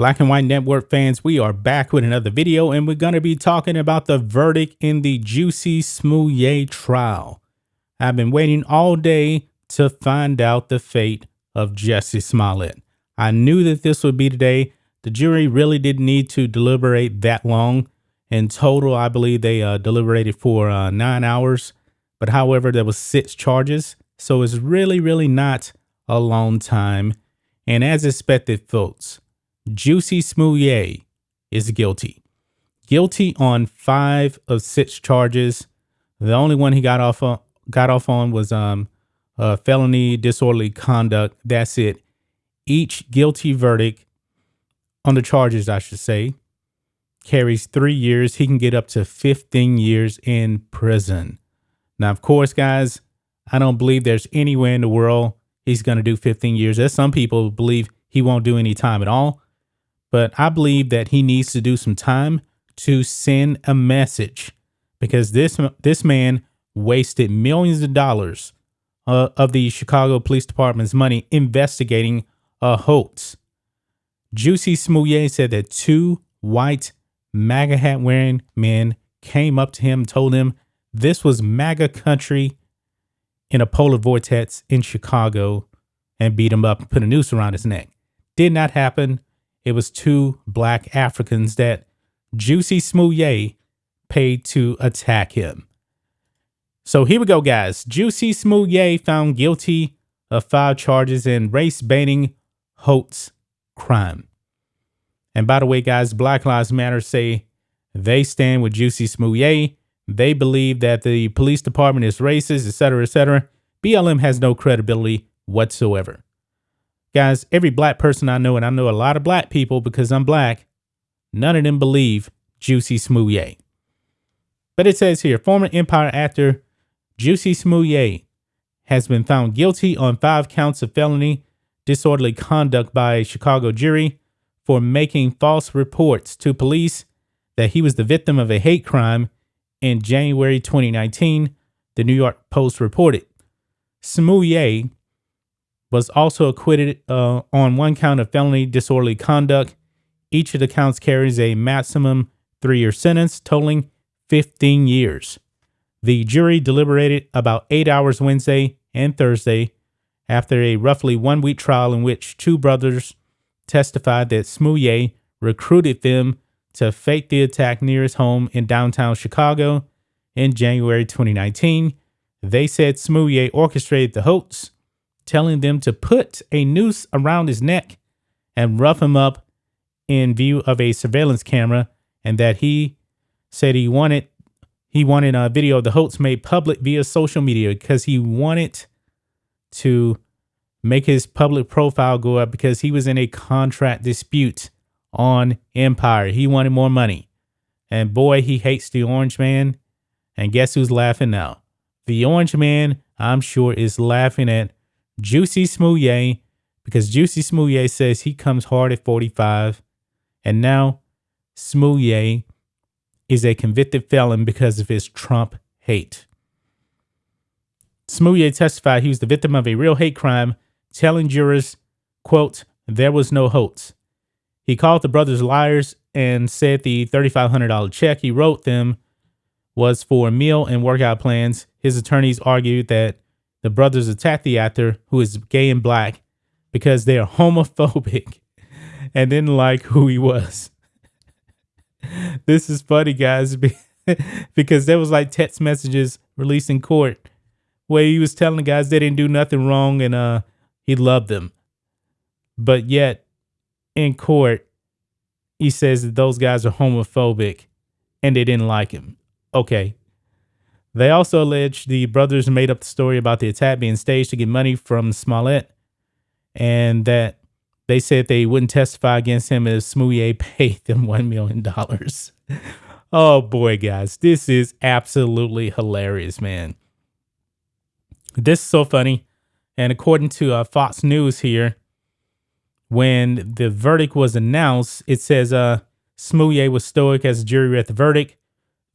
Black and White Network fans, we are back with another video, and we're going to be talking about the verdict in the Jussie Smollett trial. I've been waiting all day to find out the fate of Jussie Smollett. I knew that this would be today. The jury really didn't need to deliberate that long. In total, I believe they deliberated for 9 hours. But however, there was 6 charges. So it's really not a long time. And as expected, folks, Jussie Smollett is guilty. Guilty on 5 of 6 charges. The only one he got off on was felony disorderly conduct. That's it. Each guilty verdict on the charges, I should say, carries 3 years. He can get up to 15 years in prison. Now, of course, guys, I don't believe there's anywhere in the world he's going to do 15 years. There's some people who believe he won't do any time at all. But I believe that he needs to do some time to send a message, because this man wasted millions of dollars of the Chicago Police Department's money investigating a hoax. Jussie Smollett said that 2 white MAGA hat wearing men came up to him and told him this was MAGA country in a polar vortex in Chicago and beat him up and put a noose around his neck. Did not happen. It was 2 black Africans that Jussie Smollett paid to attack him. So here we go, guys. Jussie Smollett found guilty of 5 charges in race-baiting hoax crime. And by the way, guys, Black Lives Matter say they stand with Jussie Smollett. They believe that the police department is racist, etc., etc. BLM has no credibility whatsoever. Guys, every black person I know, and I know a lot of black people because I'm black, none of them believe Jussie Smollett. But it says here, former Empire actor Jussie Smollett has been found guilty on 5 counts of felony disorderly conduct by a Chicago jury for making false reports to police that he was the victim of a hate crime in January 2019, the New York Post reported. Smollett was also acquitted on 1 count of felony disorderly conduct. Each of the counts carries a maximum 3-year sentence, totaling 15 years. The jury deliberated about 8 hours Wednesday and Thursday after a roughly 1-week trial in which 2 brothers testified that Smollett recruited them to fake the attack near his home in downtown Chicago in January 2019. They said Smollett orchestrated the hoax, telling them to put a noose around his neck and rough him up in view of a surveillance camera, and that he said he wanted a video of the hoax made public via social media because he wanted to make his public profile go up because he was in a contract dispute on Empire. He wanted more money. And boy, he hates the Orange Man. And guess who's laughing now? The Orange Man, I'm sure, is laughing at Jussie Smollett because Jussie Smollett says he comes hard at 45. And now Smollett is a convicted felon because of his Trump hate. Smollett testified he was the victim of a real hate crime, telling jurors, quote, there was no hoax. He called the brothers liars and said the $3,500 check he wrote them was for meal and workout plans. His attorneys argued that the brothers attacked the actor, who is gay and black, because they are homophobic and didn't like who he was. This is funny, guys, because there was like text messages released in court where he was telling the guys they didn't do nothing wrong and he loved them. But yet in court, he says that those guys are homophobic and they didn't like him. Okay. They also alleged the brothers made up the story about the attack being staged to get money from Smollett, and that they said they wouldn't testify against him if Smollett paid them $1 million. Oh boy, guys, this is absolutely hilarious, man. This is so funny. And according to Fox News here, when the verdict was announced, it says Smollett was stoic as the jury read the verdict.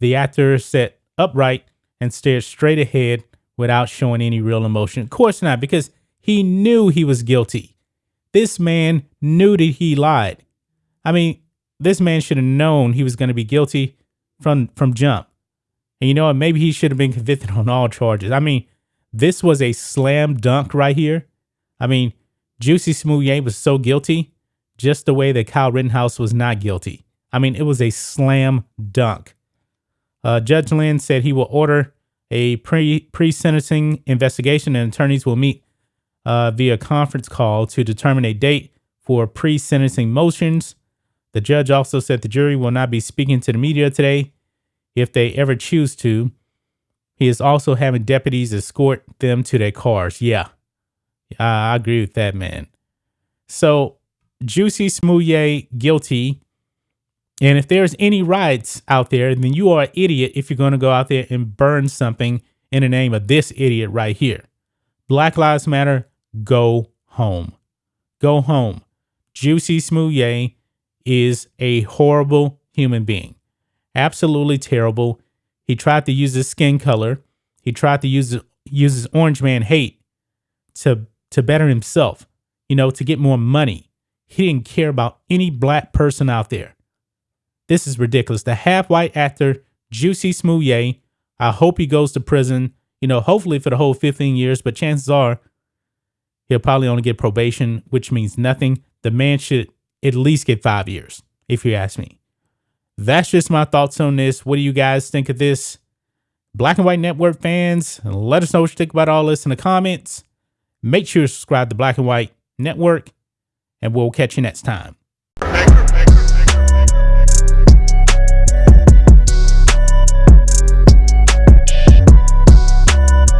The actor sat upright and stared straight ahead without showing any real emotion. Of course not, because he knew he was guilty. This man knew that he lied. I mean, this man should have known he was going to be guilty from jump. And you know what? Maybe he should have been convicted on all charges. I mean, this was a slam dunk right here. I mean, Jussie Smollett was so guilty, just the way that Kyle Rittenhouse was not guilty. I mean, it was a slam dunk. Judge Lynn said he will order a pre-sentencing investigation, and attorneys will meet via conference call to determine a date for pre-sentencing motions. The judge also said the jury will not be speaking to the media today if they ever choose to. He is also having deputies escort them to their cars. Yeah, I agree with that, man. So Jussie Smollett guilty. And if there's any riots out there, then you are an idiot if you're going to go out there and burn something in the name of this idiot right here. Black Lives Matter, go home. Go home. Jussie Smollett is a horrible human being. Absolutely terrible. He tried to use his skin color. He tried to use his orange man hate to better himself, to get more money. He didn't care about any black person out there. This is ridiculous. The half-white actor, Jussie Smollett, I hope he goes to prison, hopefully for the whole 15 years, but chances are he'll probably only get probation, which means nothing. The man should at least get 5 years, if you ask me. That's just my thoughts on this. What do you guys think of this? Black and White Network fans, let us know what you think about all this in the comments. Make sure to subscribe to Black and White Network, and we'll catch you next time.